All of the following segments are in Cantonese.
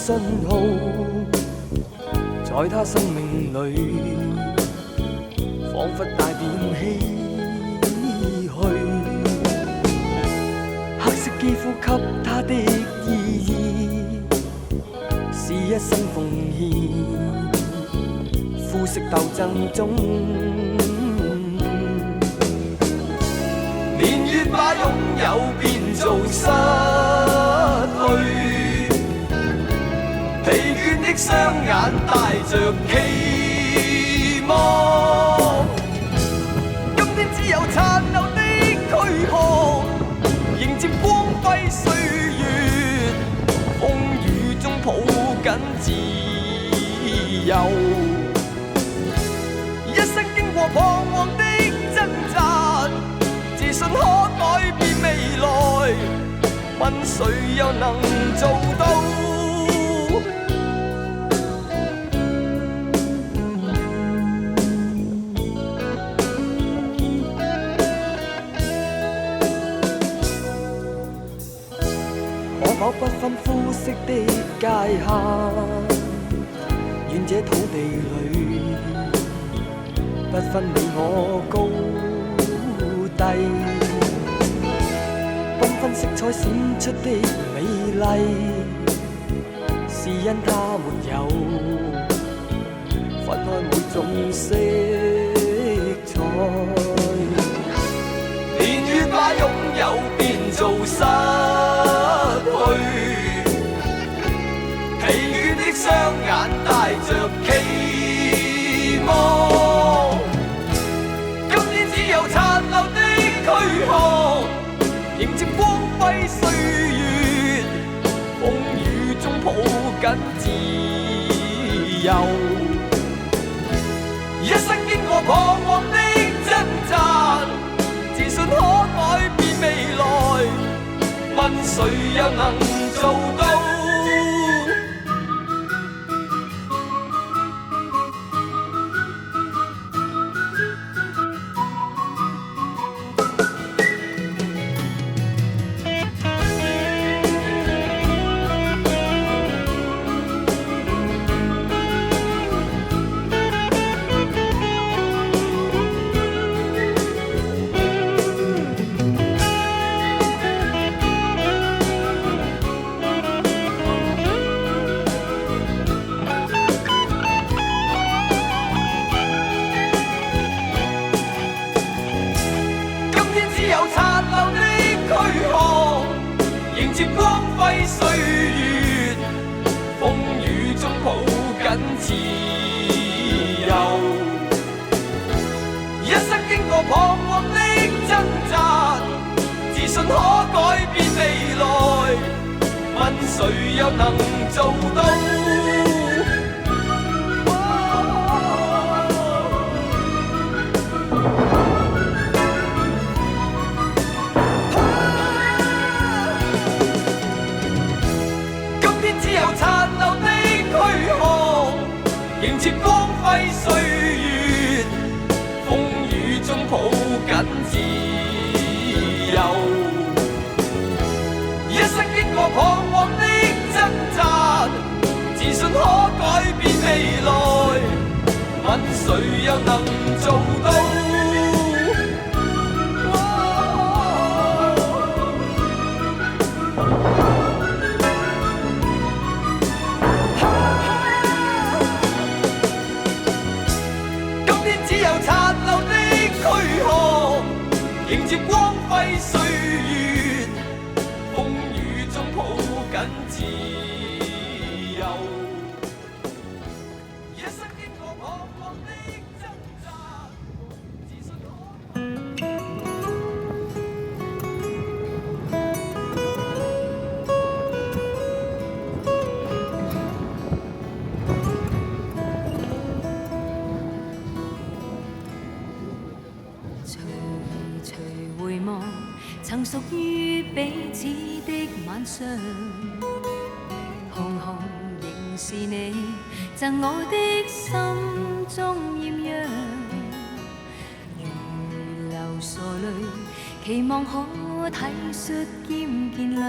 信號，在他生命裏，彷彿帶點唏噓。黑色肌膚給他的意義，是一生奉獻，膚色鬥爭中，年月把擁有變做失去。疲倦的雙眼帶着期望，今天只有殘留的軀殼，迎接光輝歲月，風雨中抱緊自由。一生經過彷徨的掙扎，自信可改變未來，問誰又能做到？可不分膚色的界限，願這土地裏不分你我高低，繽紛色彩閃出的美麗，是因它沒有分開每種色彩。年月把擁有變做失去，疲倦的雙眼帶着期望，今天只有殘留的軀殼，迎接光輝歲月，風雨中抱緊自由。一生經過彷徨的掙扎，自信可改變未來，問誰又能做到？接光輝歲月，風雨中抱緊自由。一生經過彷徨的掙扎，自信可改變未來，問誰又能做到？迎接光輝歲月，風雨中抱緊自由。一生經過彷徨的掙扎，自信可改變未來，問誰又能做到？迎接光輝歲月，風雨中抱緊自由。一生經過彷徨的掙扎，自信回望曾屬於彼此的晚上，紅紅仍是你贈我的心中豔陽，如流傻淚，期望可體恤兼見諒，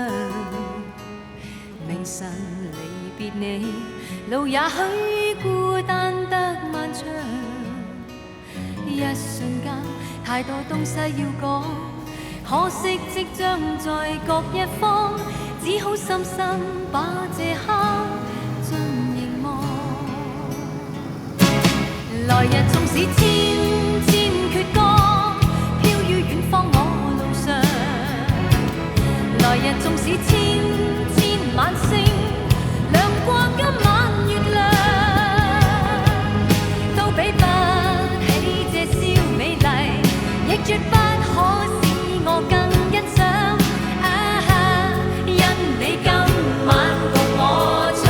明晨離別你，路也許孤單得漫長。一瞬間，太多東西要講，可惜即將在各一方，只好深深把這刻盡凝望。來日縱使千千闕歌，飄於遠方我路上。來日縱使千千晚星，亮過今晚月亮，都比不起這宵美麗，亦絕不可使我更欣賞。因你今晚共我唱。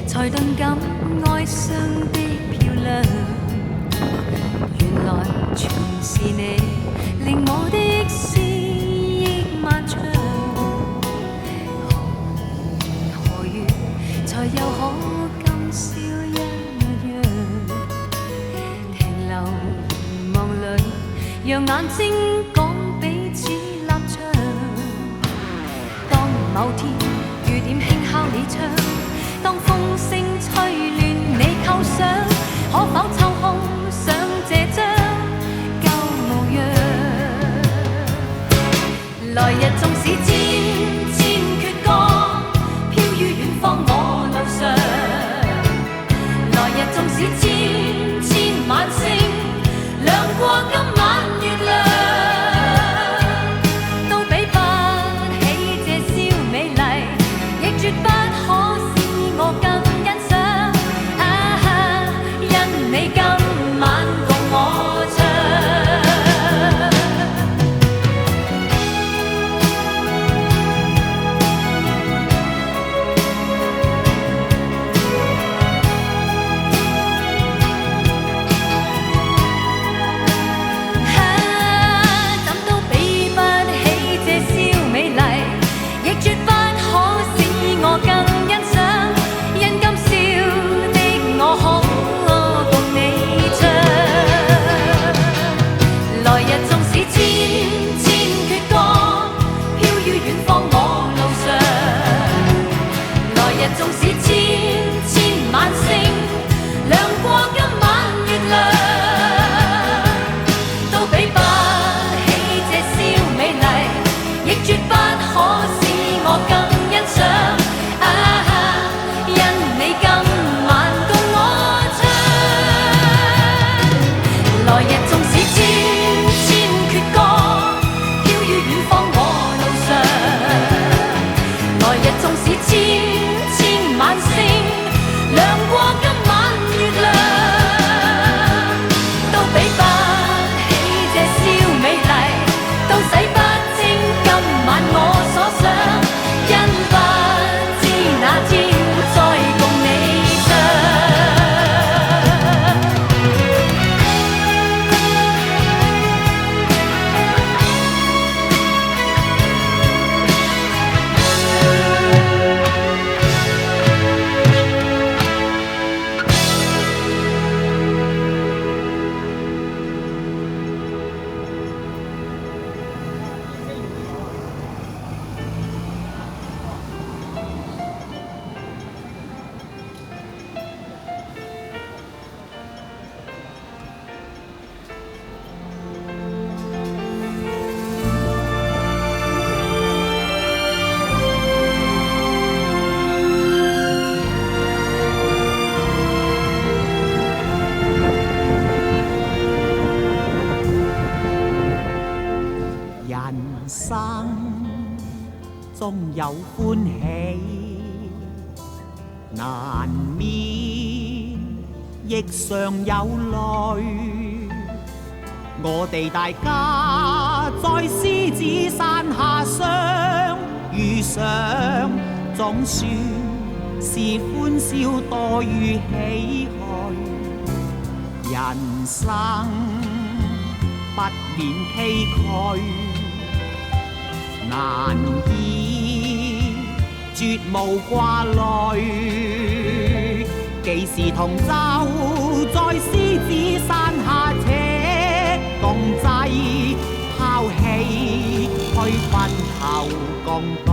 才頓感哀傷的漂亮，原來全是你令我的思憶漫長。何月才又可今宵一樣，停留凝望裏，讓眼睛講彼此立場。當某天雨點輕敲你窗，當風聲吹亂你構想，可否抽空想這張舊模樣？來日縱使千千闕歌，飄於遠方我路上。來日縱使千千晚星，亮過今晚月亮，都比不起這宵美麗，亦絕不可我更欣賞。因你今晚共我唱。怎都比不起這宵美麗，亦絕不可使我更欣賞。因今宵的我可共你唱。來日縱使千千闕歌，飄於遠方我路上。來日縱使千千晚星，亮過今晚月亮，都比不起這宵美麗，亦絕不可使我更欣賞。來日縱使千千闕歌，飄於遠方我路上。來日縱使千千晚星，亮過今晚月亮，都比不起這宵美麗，都洗不清今晚我所想。因不知哪天再共你唱。中有歡喜，難免亦常有淚。我哋大家在獅子山下相遇上，總算是歡笑多於唏噓。人生不免崎嶇，難以絕無掛慮。幾時同舟在獅子山下且共濟，拋棄去分頭共對，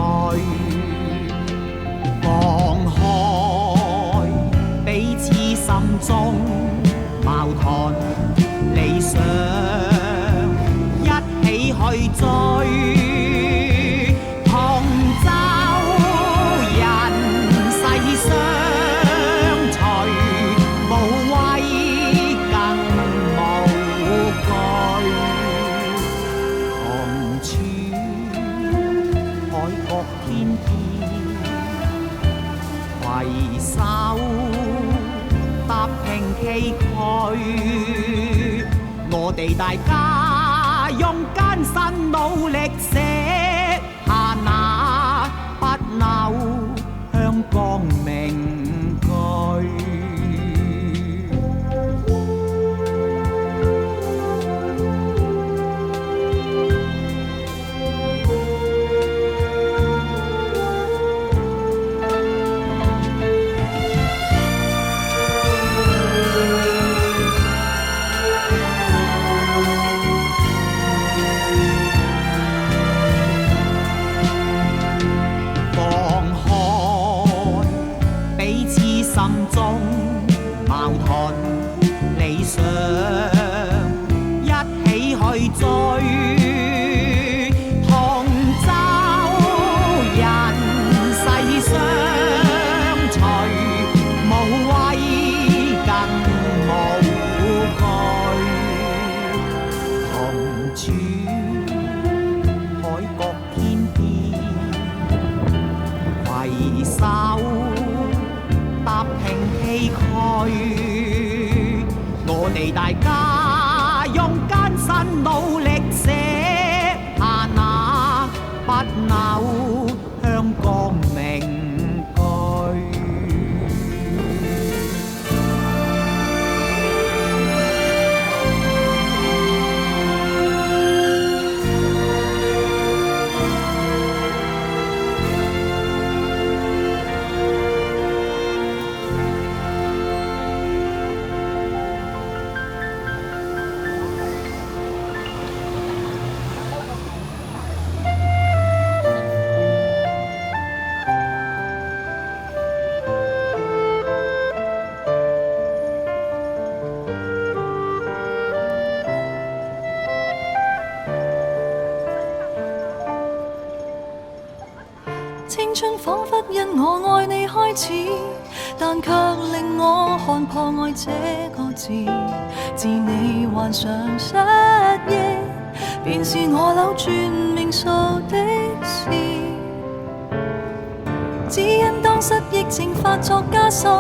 放開彼此心中矛盾理想，一起去追。攜手踏平崎嶇，我哋大家用艱辛努力寫下那不朽香港名句。心中矛盾理想，一起去追。同舟人世相隨，無畏更無懼。同處海角天邊，攜手踏平崎嶇，我哋大家用艱辛努力寫下那不朽香港名句。青春彷彿因我愛你開始，但卻令我看破愛這個字。自你患上失憶，便是我扭轉命數的事。只因當失憶症發作加深，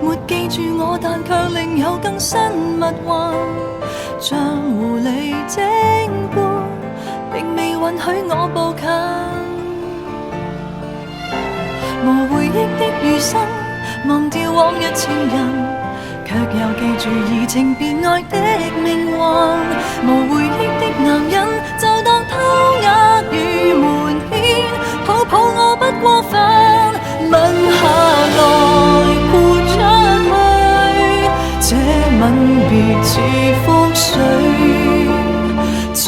沒記住我，但卻另有更新密運。像狐狸精般，並未允許我步近。無回憶的餘生，忘掉往日情人，卻又記住移情別愛的命運。無回憶的男人，就當偷呃與瞞騙，抱抱我不過分，吻下來潑出去，這吻別似覆水，再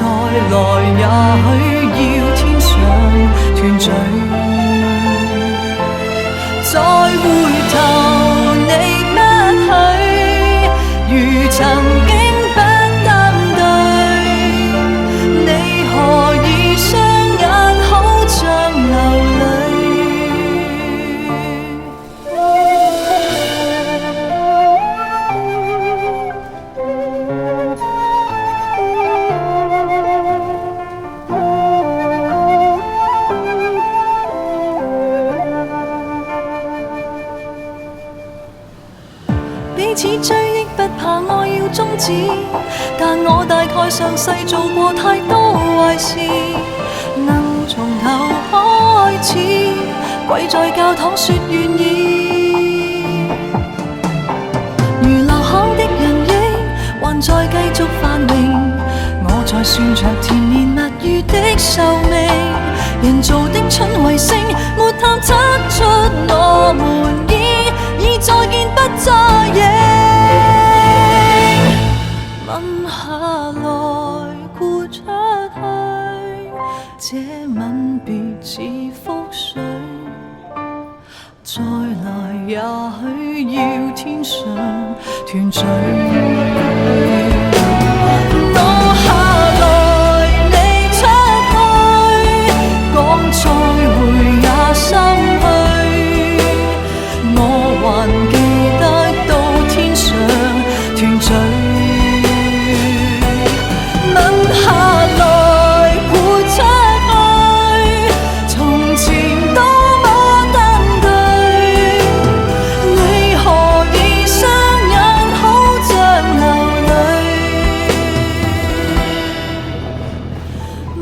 來也許要天上團聚。再回頭你不許，如曾經不擔對，你何以雙眼好像流淚？彼此追憶不怕愛要終止，但我大概上世做過太多壞事，能從頭開始，跪在教堂說願意。如流行的人影還在繼續繁榮，我在算着甜言蜜語的壽命，人造的蠢衛星沒探測出我們已再見不再影。吻下來豁出去，這吻別似覆水，再來也許要天上團聚。我下來你出去，講再會也心虛，我還記得到天上團聚。吻下來豁出去，從前多麼登對，你何以雙眼好像流淚？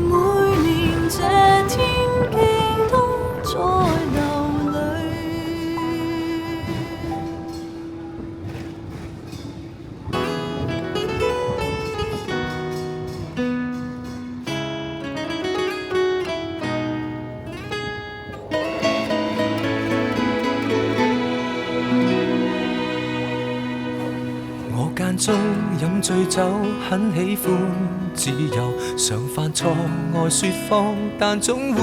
每年這天記都在流淚。我間中飲醉酒，很喜歡自由，常犯錯愛說謊，但總會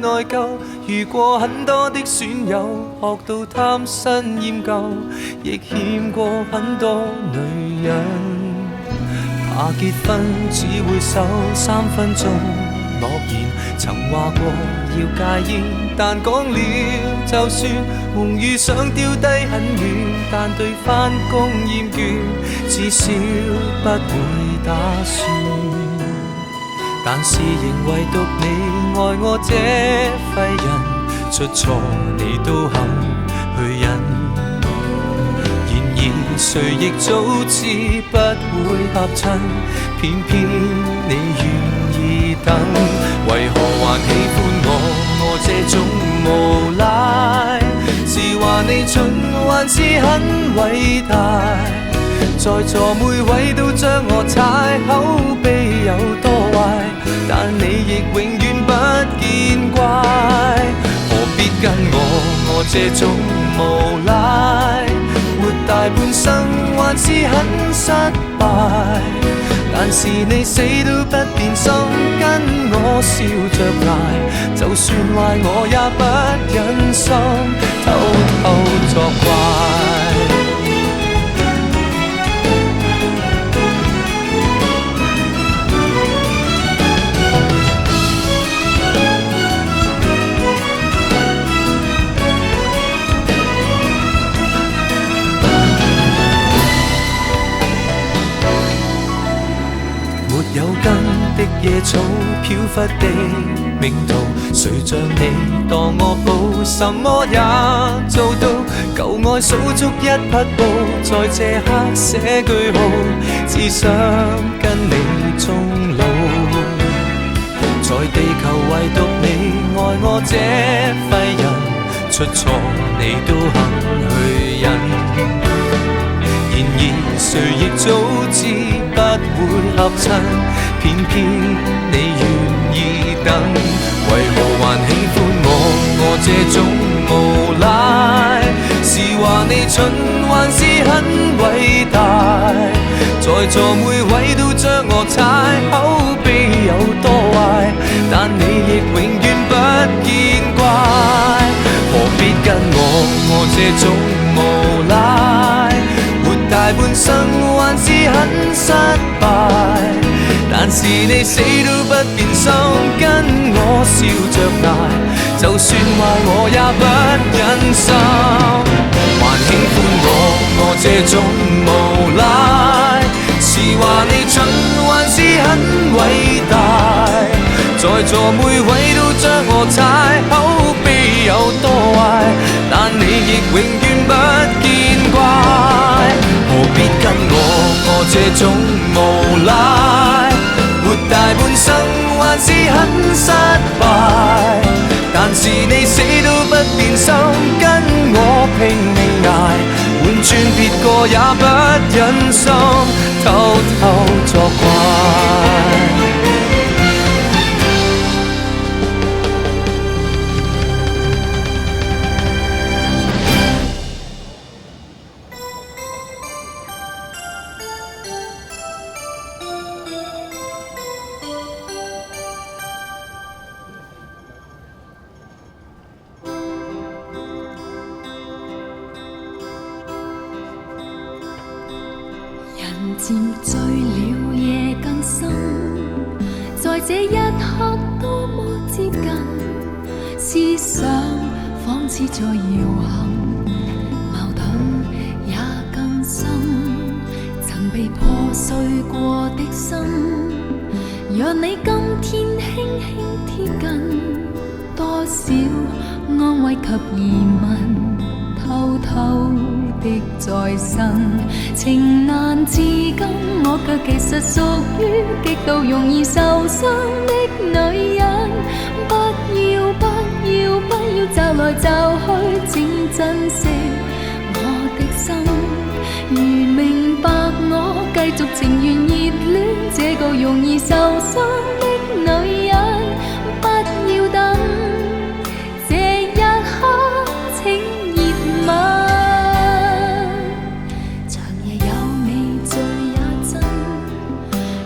內疚。遇過很多的損友，學到貪新厭舊，亦欠過很多女人。怕結婚只會守3分鐘諾言，曾話過要戒煙，但講了就算，夢遇想丟低很遠，但對返工厭倦，至少不會打算。但是仍唯獨你愛我這廢人，出錯你都肯去忍。然而誰亦早知不會合襯，偏偏你願意等。為何還喜歡我這種無賴？是話你蠢還是很偉大？在座每位都將我踩，口碑有多壞，但你亦永遠不見怪。何必跟我這種無賴？活大半生還是很失敗，但是你死都不變心，跟我笑着捱，就算壞我也不忍心偷偷作怪。有根的野草，飄忽的命途，誰像你當我寶，什麼也做到。舊愛數足一匹布，在這刻寫句號，只想跟你終老。在地球唯獨你愛我這廢人，出錯你都肯去忍。然而誰亦早知不會合襯，偏偏你願意等。為何還喜歡我這種無賴？是話你蠢還是很偉大？在座每位都將我踩，口碑有多壞，但你亦永遠不見怪。何必跟我這種無賴？大半生還是很失敗，但是你死都不變心，跟我笑着捱，就算壞我也不忍心。還喜歡我這種無賴，是話你蠢還是很偉大？在座每位都將我踩，口碑有多壞，但你亦永遠不見怪。何必跟這種無賴，活大半生還是很失敗。但是你死都不變心，跟我拼命捱，換轉別個也不忍心偷偷作怪。漸醉了夜更深，在這一刻多麼接近，思想仿似在搖撼，矛盾也更深。曾被破碎過的心，讓你今天輕輕貼近，多少安慰及疑問，偷偷的在生，情難自禁，我卻其實屬於極度容易受傷的女人。不要不要不要驟來驟去，請珍惜我的心。如明白我，繼續情願熱戀這個容易受傷的女人。不要等這一刻，請熱吻。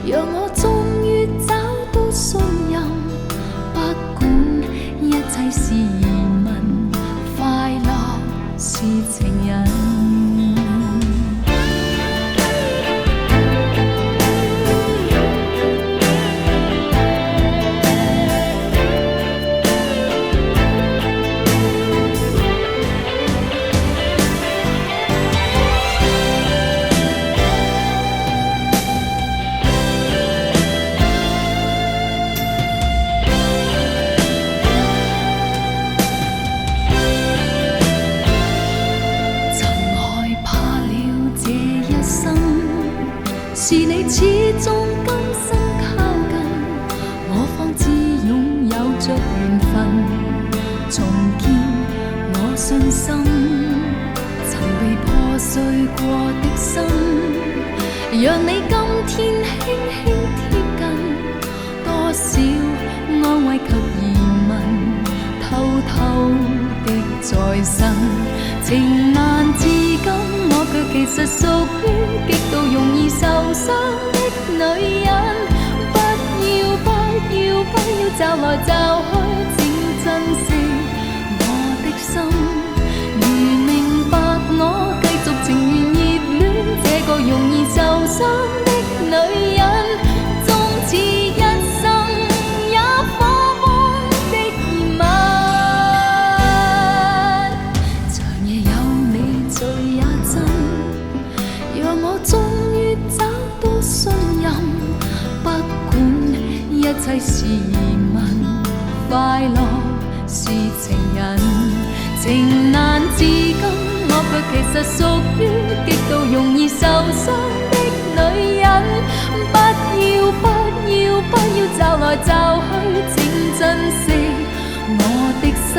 讓我終於找到信任，不管一切是疑問，快樂是情人。是你始終今生靠近，我方知擁有着緣分，重建我信心。曾被破碎過的心，讓你今天輕輕貼近，多少安慰及疑問，偷偷的在生，情難自禁，我卻其實屬於極度容易受傷的女人。不要不要不要驟來驟去，請珍惜我的心。如明白我，繼續情願熱戀這個容易受傷的女人，終此一生也火般的熱吻。長夜有你醉也真，讓我終於找到信任，不管一切是疑問，快樂是情人。情難自禁，我卻其實屬於極度容易受傷的女人。不要不要不要驟來驟去，請珍惜我的心。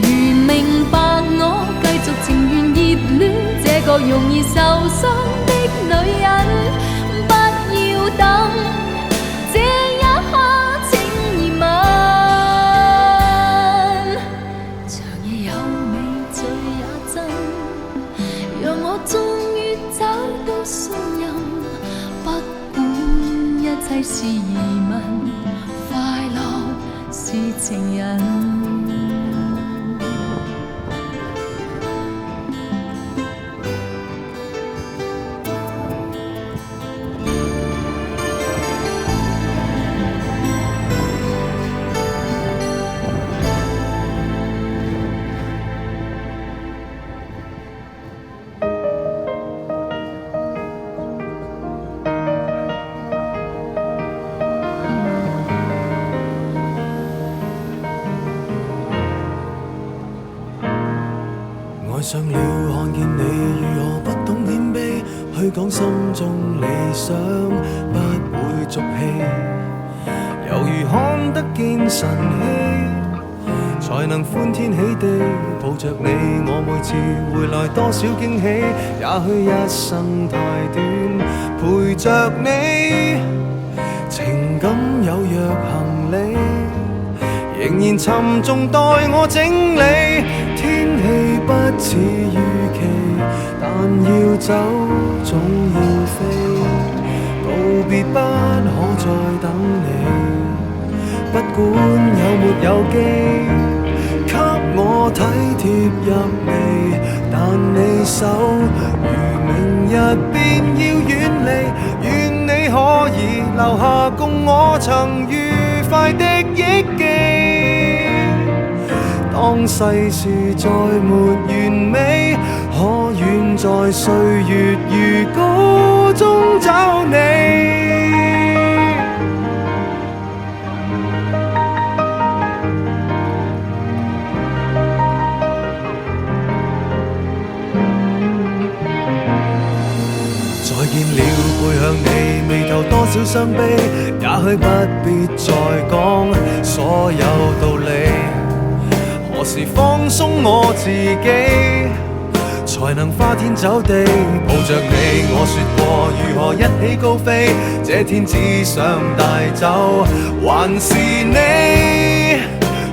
如明白我，繼續情願熱戀這個容易受傷的女人。不要等這一刻，請熱吻。長夜有你醉也真，讓我終於找到信任，不管一切是疑問，快樂是情人。愛上了看見你如何不懂謙卑，去講心中理想，不會俗氣，猶如看得見晨曦，才能歡天喜地抱着你。我每次回來多少驚喜，也許一生太短，陪着你，情感有若行李，仍然沉重待我整理。天氣不似預期，但要走總要飛，道別不可再等你。不管有沒有機，給我體貼入微，但你手如明日便要遠離，願你可以留下共我曾愉快的憶記。當世事再沒完美，可願在歲月如歌中找你。再見了，背向你，眉頭多少傷悲，也許不必再講所有道理。何時放鬆我自己，才能花天酒地抱着你？我說過如何一起高飛，這天只想帶走還是你，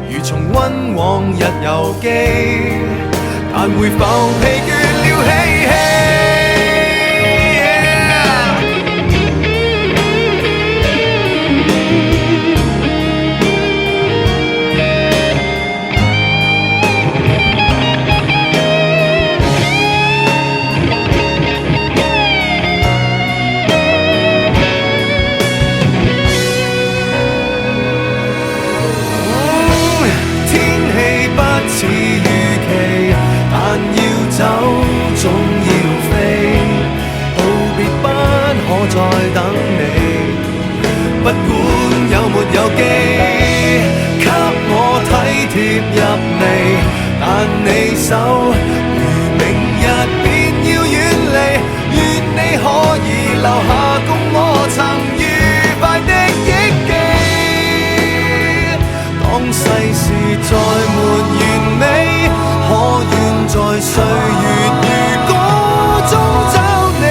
如重溫往日遊記，但會否疲倦了嬉戲？總要飛，道別不可再等你。不管有沒有機，給我體貼入微，但你手如明日便要遠離，願你可以留下共我曾愉快的憶記。當世事再沒完美，可願在歲月如歌中找你。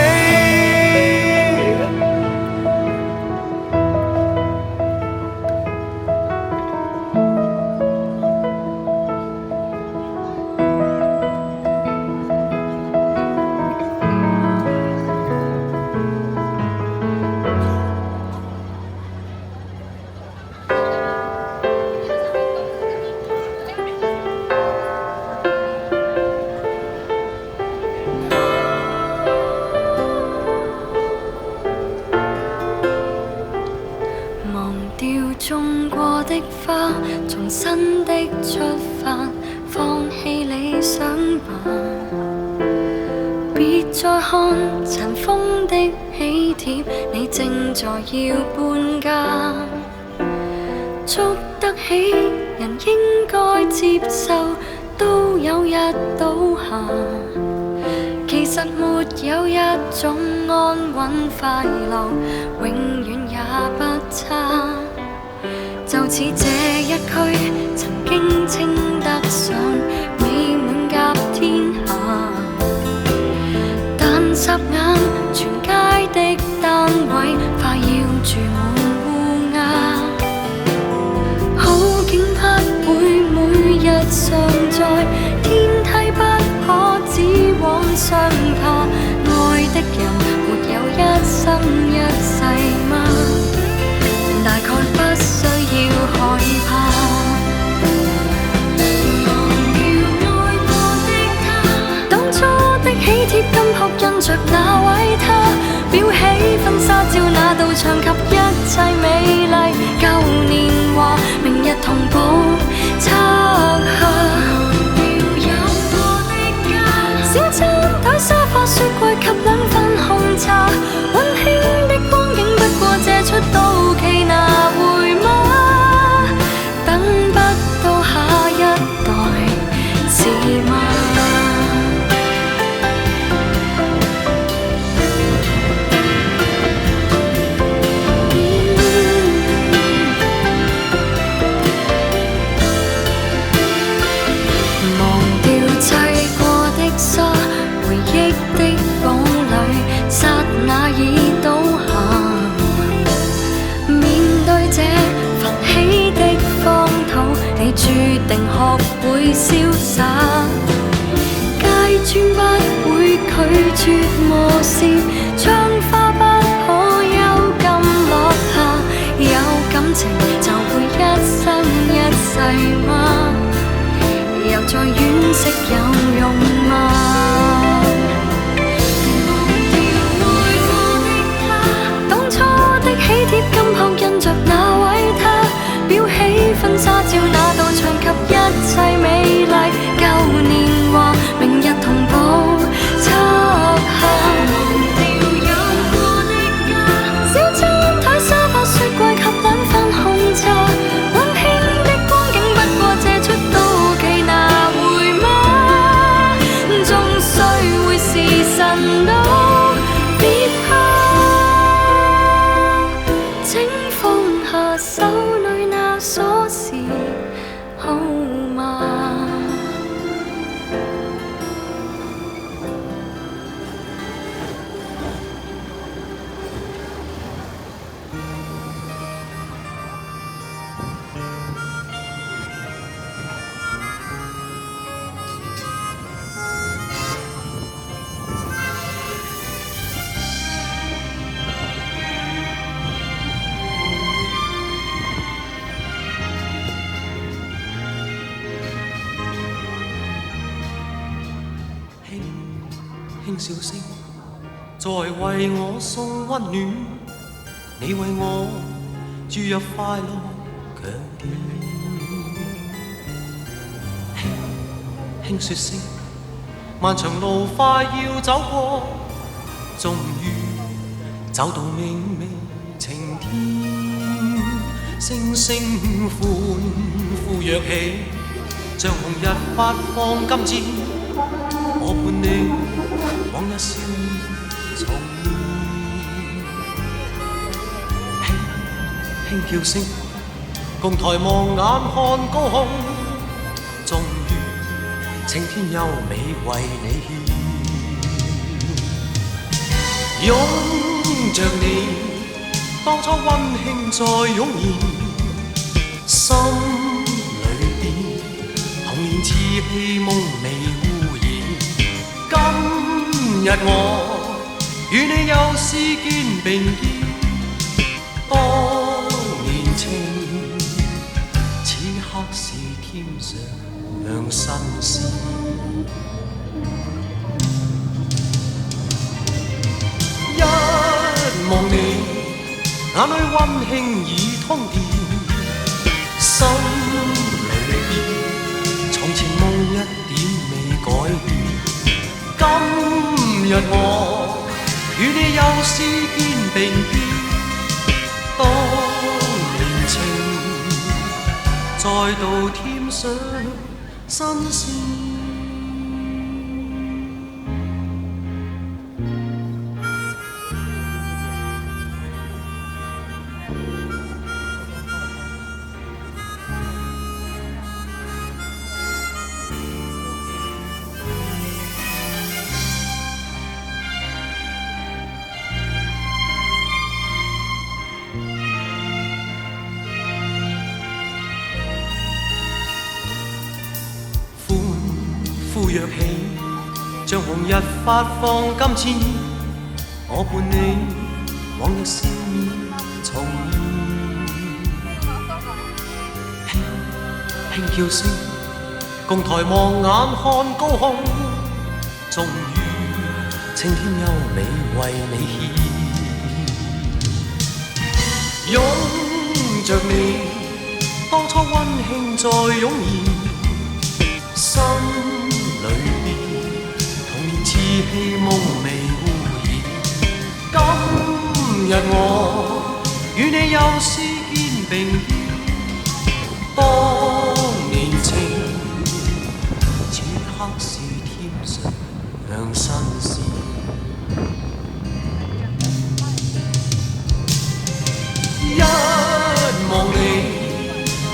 種過的花，從新的出發，放棄理想吧。別再看塵封的喜帖，你正在要搬家。捉得起人應該接受，都有日倒下。其實沒有一種安穩快樂，永遠也不差。就似這一區曾經稱得上美滿甲天下，但霎眼全街的單位快要住滿烏鴉。好景不會每日常在，天梯不可只往上爬。愛的人沒有一生一世嗎？大概不需要害怕。忘掉愛過的他，當初的喜帖金箔印着那位他，裱起婚紗照那道牆及一切美麗舊年華，明日同步拆下。忘掉有過的家，小餐台沙發雪櫃及兩份紅茶，溫馨的光景不過借出到期拿回嗎？等不到下一代是嗎？你注定學會瀟灑。階磚不會拒絕磨蝕，窗花不可幽禁落下。有感情就會一生一世嗎？又再惋惜有用嗎？喜帖金箔印着那位他，裱起婚紗照那道牆及一切美麗舊年華，明日同步插下。有過的家，小餐台沙發雪櫃及兩份紅茶，溫馨的光景不過借出到期拿回嗎？終須會是神都別怕。請放下手裏那鎖匙號碼。輕笑聲，在為我送溫暖，你為我注入快樂強電。輕說聲，漫長路快要走過，終於走到明媚晴天。星星歡呼躍起，像紅日發放金箭。我伴你往日笑面重現，輕叫聲，共抬望眼看高空，終於青天優美為你獻。擁着你，當初溫馨再湧現，心裏邊童年稚氣夢未污染。今日我與你又是肩並肩，當年情，此刻是添上新鮮。一望你，眼裏溫馨已通電，心裏邊從前夢一點未改變。今日我與你又是肩並肩，當年情再度添上新鮮。呼躍起，像紅日發放金箭。我伴你往日笑面重現，輕叫聲，共抬望眼看高空，終於青天優美為你獻。擁着你，當初溫馨再湧現，心裏邊童年稚氣夢未污染。今日我與你又是肩並肩，當年情，此刻是添上新鮮。一望你，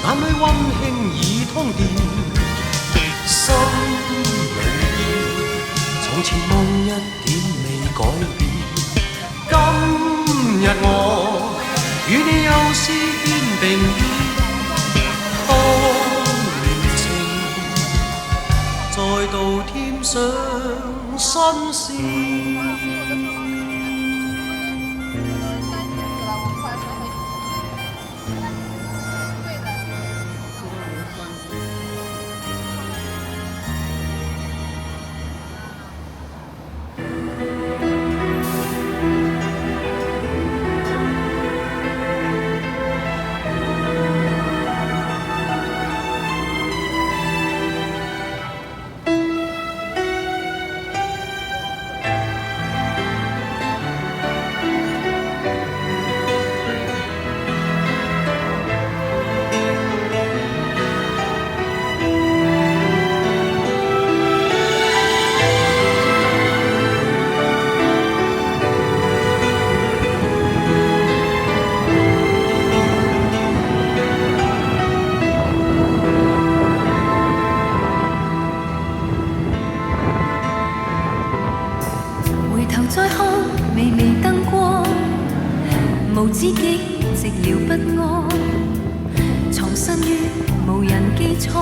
眼裏溫馨已通電。心裏邊，從前夢一點未改變。今日我與你又是肩並肩，當度添上新鮮。再看微微燈光，無知己寂寥不安，藏身於無人機艙，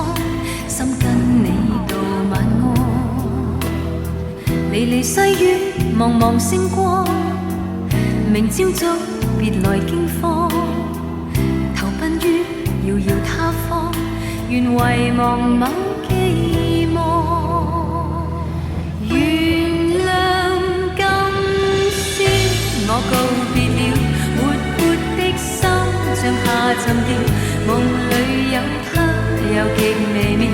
心跟你到晚安。離離細雨，茫茫星光，明朝早別來驚慌，投奔於遙遙他方，願遺忘某寄望。我告別了，活潑的心像下沉掉，夢裏有他又極微妙，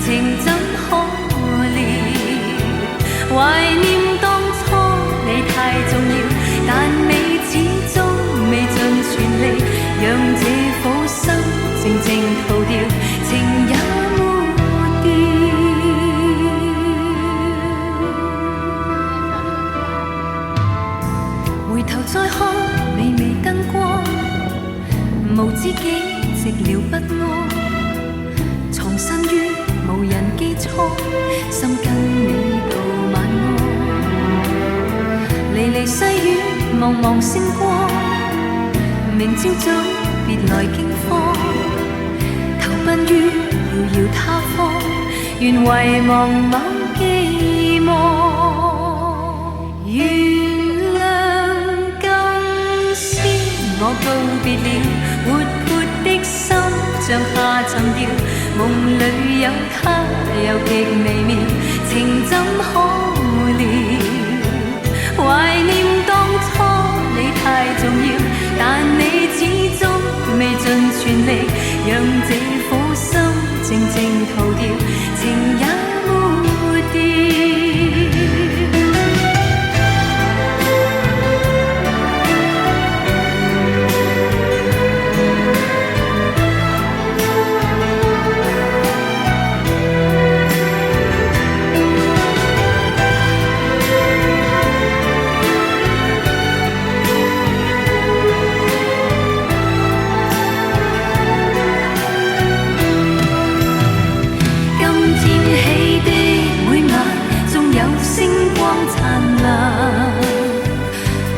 情怎可料？懷念當初你太重要，但你始終未盡全力，讓這顆心靜靜逃掉，情也沒掉。回頭再看微微燈光，無知己寂寥不安，藏身於無人機艙，心跟你到晚安。離離細雨，茫茫星光，明朝早別來驚慌，投奔於遙遙他方，願遺忘某寄望。我告別了，活潑的心像下沉掉，夢裏有他又極微妙，情怎可料？懷念當初你太重要，但你始終未盡全力，讓這顆心靜靜逃掉，情也沒掉。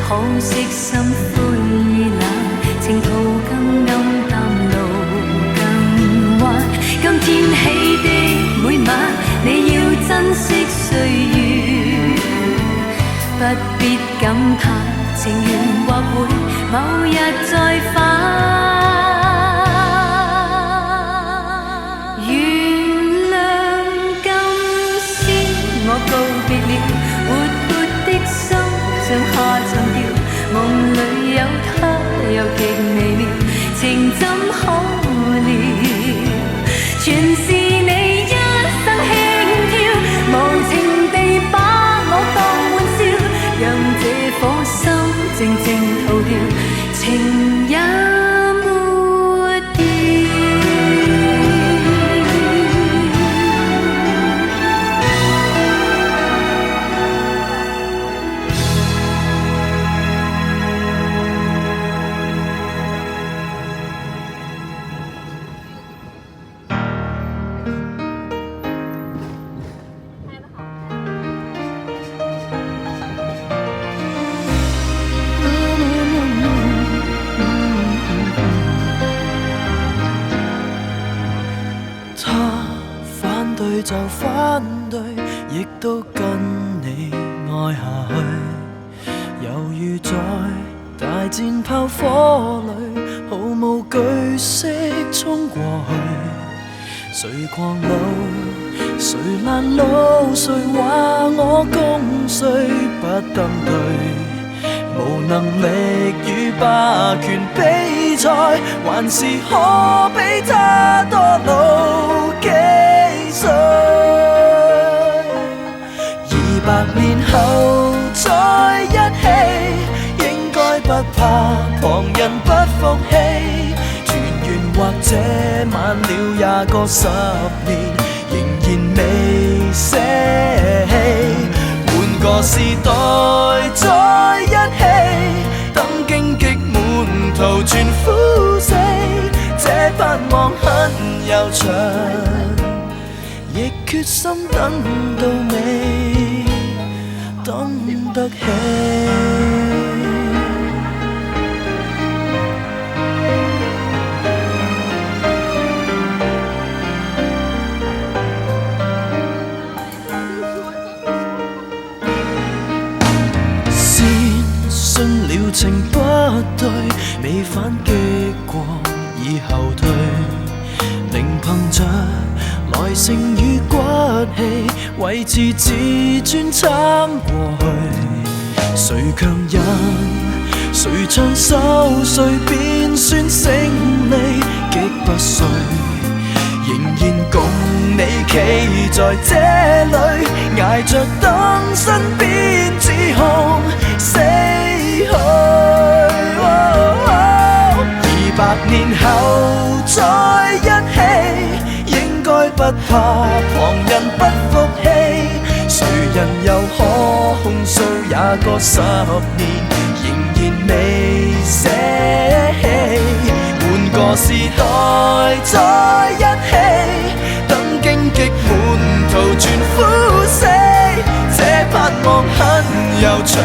可惜心灰意冷，情途更暗淡，路更彎。今天起的每晚，你要珍惜歲月，不必感嘆，情緣或會某日再返。原諒今宵我告別了，活潑的心像下沉掉，夢裏有他又極微妙，情怎可料？全是你一生輕佻，無情地把我當玩笑，讓這顆心靜靜逃掉，情也沒掉。就反對，亦都跟你愛下去，猶如在大戰炮火裏，毫無懼色衝過去。誰狂怒，誰攔路，誰話我共誰不登對？無能力與霸權比賽，還是可比他多老幾歲？200年後再一起，應該不怕旁人不服氣。團圓或者晚了20個10年，仍然未捨棄。換個時代再一起，等荊棘滿途全枯死。這盼望很悠長，亦決心等到尾，等得起。情不對，未反擊過已後退，仍憑着耐性與骨氣，維持自尊撐過去。誰強忍，誰長壽，誰便算勝利，擊不碎。仍然共你企在這裏，捱着等身邊指控死去。200年後再一起，應該不怕旁人不服氣。誰人又可控訴20個10年，仍然未捨棄。換個時代再一起，等荊棘滿途全枯死。這盼望很悠長，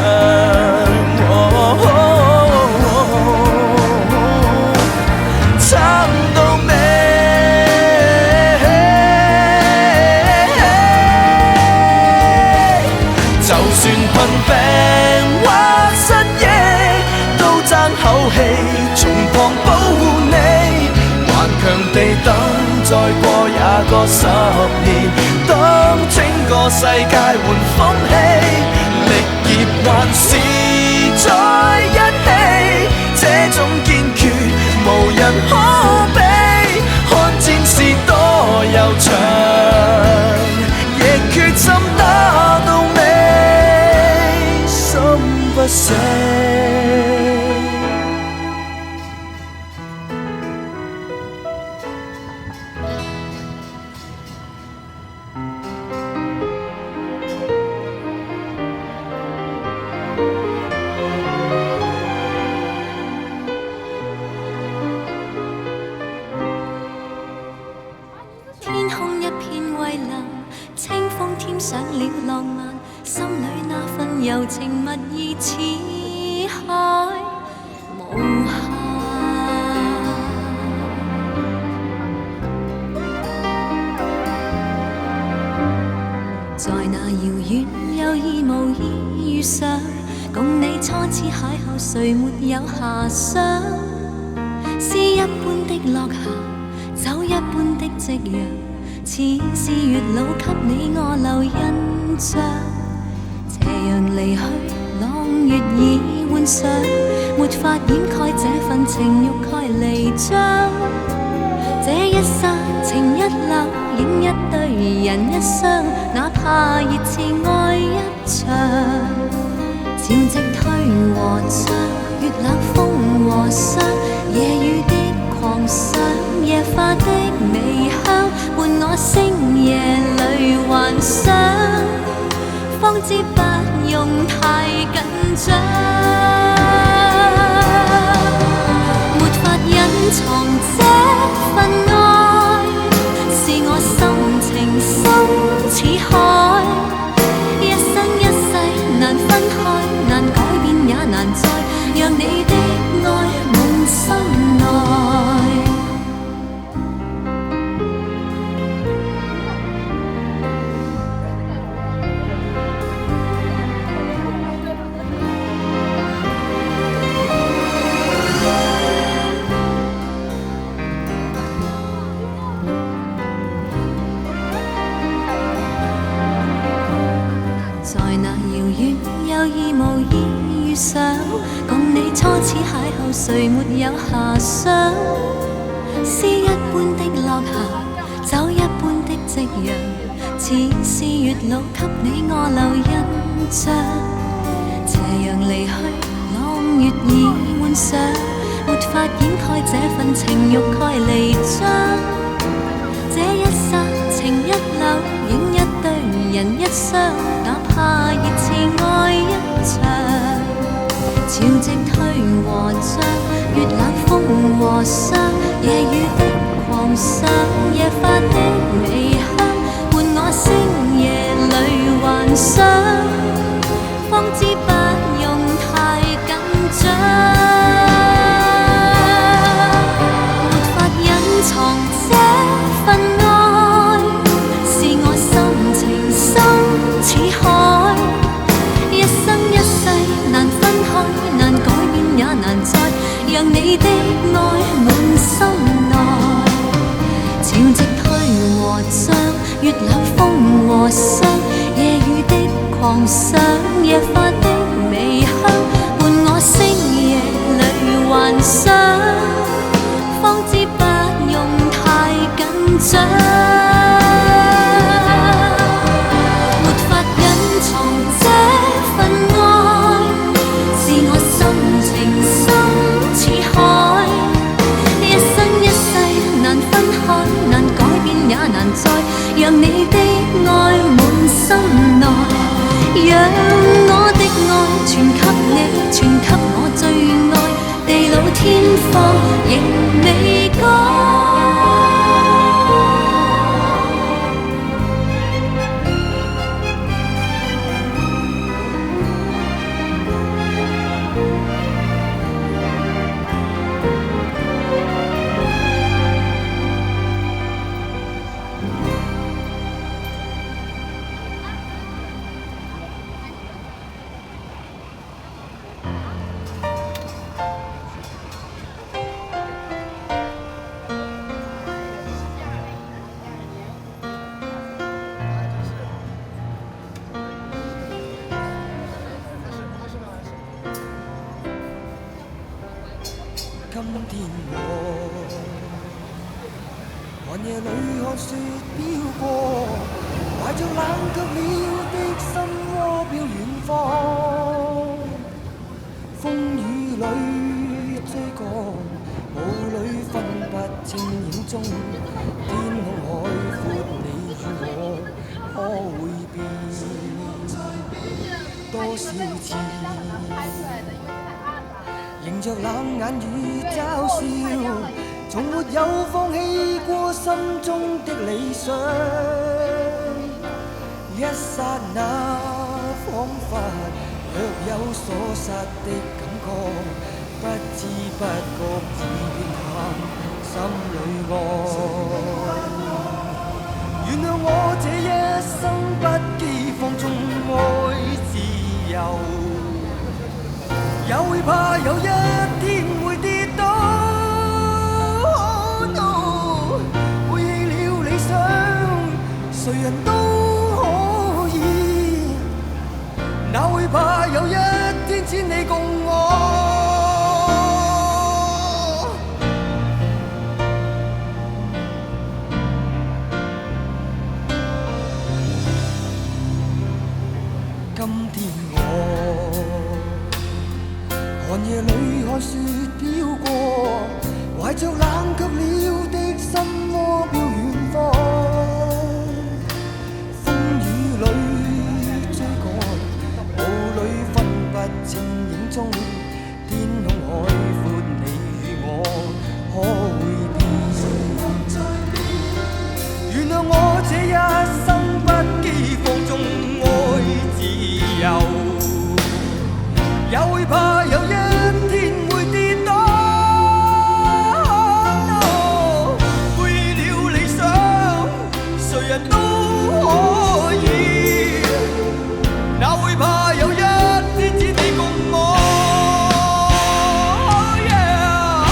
撐到尾。就算困病或失憶，都爭口氣從旁保護你，頑強地等再過20個10年，當整個世界換風氣，力竭還是在一起，這種堅決無人可比，看戰事多悠長，亦決心打到尾，心不死。天空一片蔚藍，清風添上了浪漫，心裏那份柔情蜜意似海無限。在那遙遠有意無意遇上，共你初次邂逅，誰沒有遐想？詩一般的落霞，酒一般的夕陽，似是月老給你我留印象。斜陽離去，朗月已換上，沒法掩蓋這份情欲蓋彌彰。這一剎情一縷，影一對人一雙，哪怕熱熾愛一場。潮汐退和漲，月冷風和霜，夜雨的狂想，夜花的微香，伴我星夜裏幻想，方知不用太緊張。沒法隱藏這份愛，是我心情深似海，一生一世難分開，難改變也難再讓你的愛滿心內。在那遙遠有意無意遇上，共你初次邂逅，誰沒有遐想？詩一般的落霞，酒一般的夕陽，似是月老給你我留印象。斜陽離去，朗月已換上，沒法掩蓋這份情欲蓋彌彰。這一剎情一縷，影一對人一雙，哪怕熱熾愛一場。潮汐退和漲，月冷風和霜，夜雨的狂想，夜花的微香，伴我星夜裏幻想，方知不用太緊張，沒法隱藏這份愛，是我心情深似海，一生一世難分開，難改變也難再讓你的愛滿心內。潮汐退和漲，月冷風和霜，夜雨的狂想，夜花的微香，伴我星夜裏幻想，方知不用太緊張，沒法隱藏這份愛，是我心情深似海，一生一世難分開，難改變也難再讓你的愛滿心內，讓我的愛傳給你，傳給我最愛，地老天荒仍未改。今天我寒夜裏看雪飄過，懷着冷卻了的心窩飄遠方。風雨裏追趕，霧裏分不清影蹤，天空海闊，你與我可會變多少次？迎着冷眼與嘲笑，從沒有放棄過心中的理想。一剎那彷彿若有所失的感覺，不知不覺已變淡心裏愛。原諒我這一生不羈放縱愛自由，也會怕有一天會跌倒。Oh no， 背棄了理想，誰人都可以，哪會怕有一天只你共我。今天我寒夜裏看雪飄過，懷着冷卻了的心窩飄遠方。風雨裏追趕，霧裏分不清影蹤，天空海闊，你與我可會變？原諒我這一生不羈放縱愛自由，也會怕有一天會跌倒。Oh no， 背棄了理想，誰人都可以，哪會怕有一天只你共我。Oh yeah，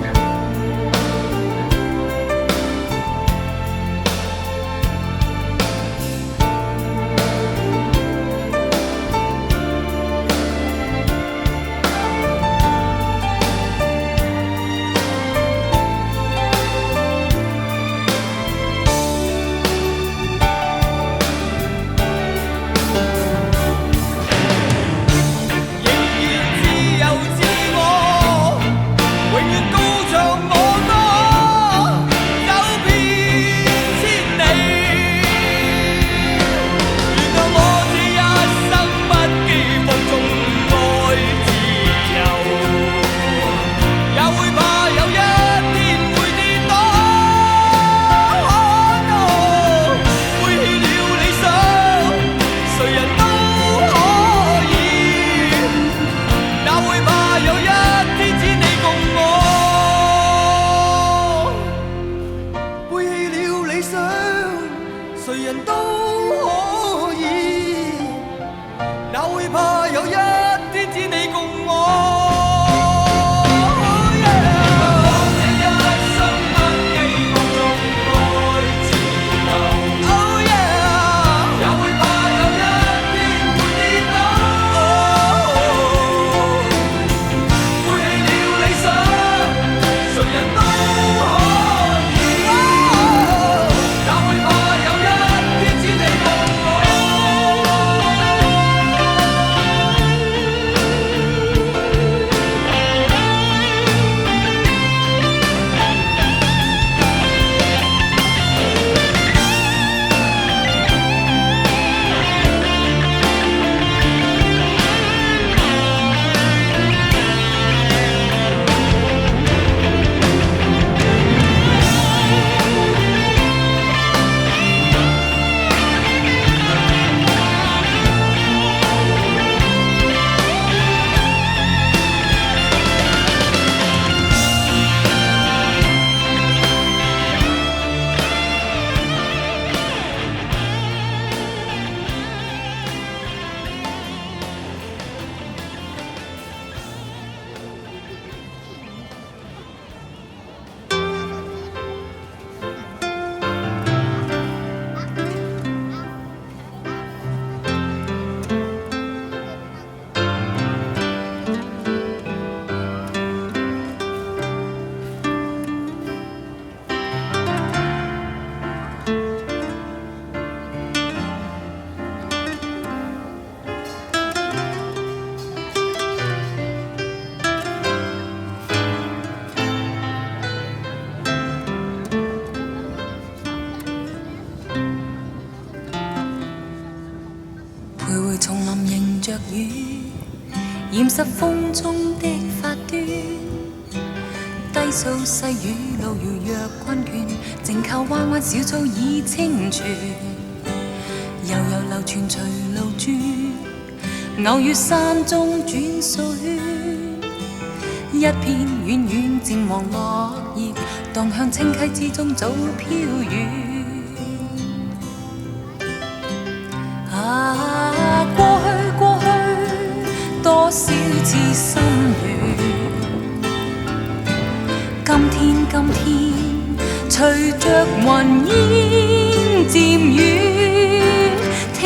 今染濕風中的發端，低訴細雨路遙若困倦，靜靠彎彎小草已清泉，悠悠流傳隨路轉，偶遇山中轉數圈，一片遠遠漸黃落葉，蕩向清溪之中早飄遠。過去過去，多少次心亂。今天，隨着雲煙漸遠，聽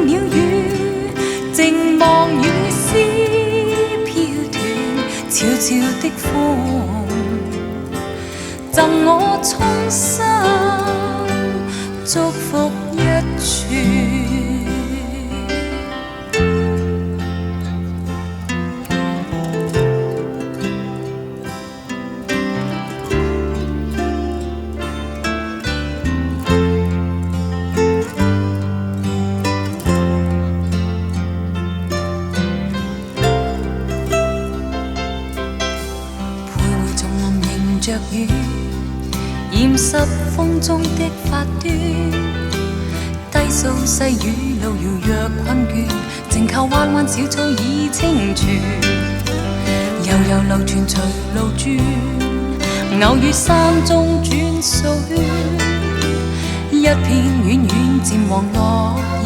鳥語，靜望雨絲飄斷，悄悄的風，贈我衷心祝福一串。着雨，染濕風中的發端，低訴細雨路遙若困倦，靜靠彎彎小草已清泉，悠悠流傳隨路轉，偶遇山中轉數圈，一片遠遠漸黃落葉，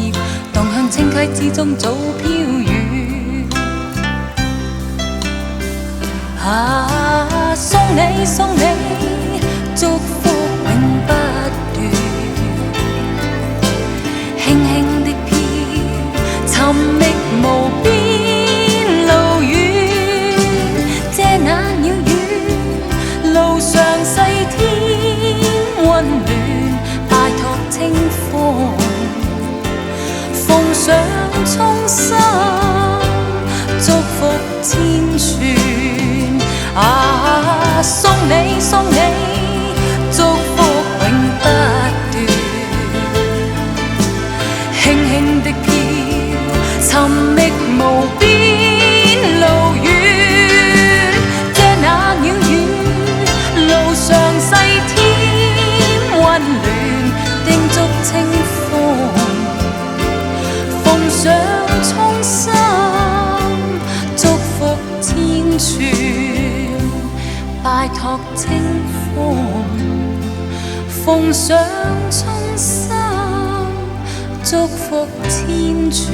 蕩向清溪之中早飄遠。送你，祝福永不斷，輕輕的飄，尋覓無邊路遠，遮那鳥語，路上細天溫暖，拜託清風，奉上衷心祝福千串。送你，祝福永不斷，輕輕的飄，尋覓無邊路遠，遮那鳥語，路上細天溫暖，叮囑清風，奉上衷心祝福千串。拜託清風，奉上衷心祝福千串。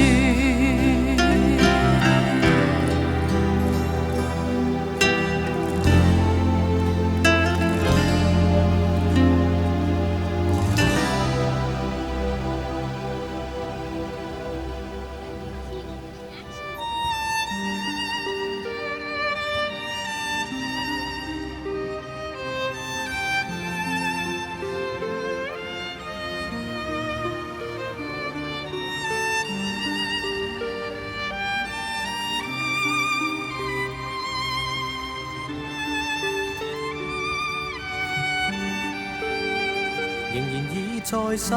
仍然倚在失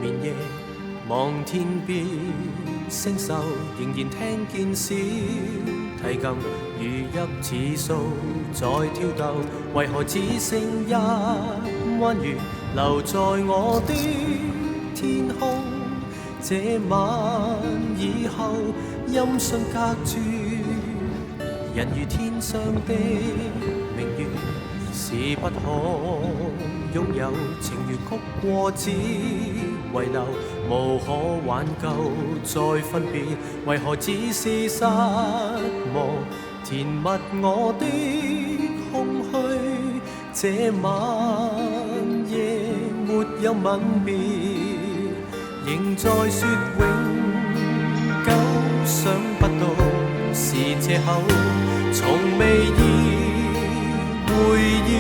眠夜，望天邊星宿，仍然聽見小提琴如泣似訴在跳逗，為何只剩一彎月留在我的天空？這晚以後，音訊隔絕，人如天上的明月，是不可擁有，情如曲過只遺留，無可挽救再分別，為何只是失望填密我的空虛？這晚夜沒有吻別，仍在說永久，想不到是藉口，從未意會要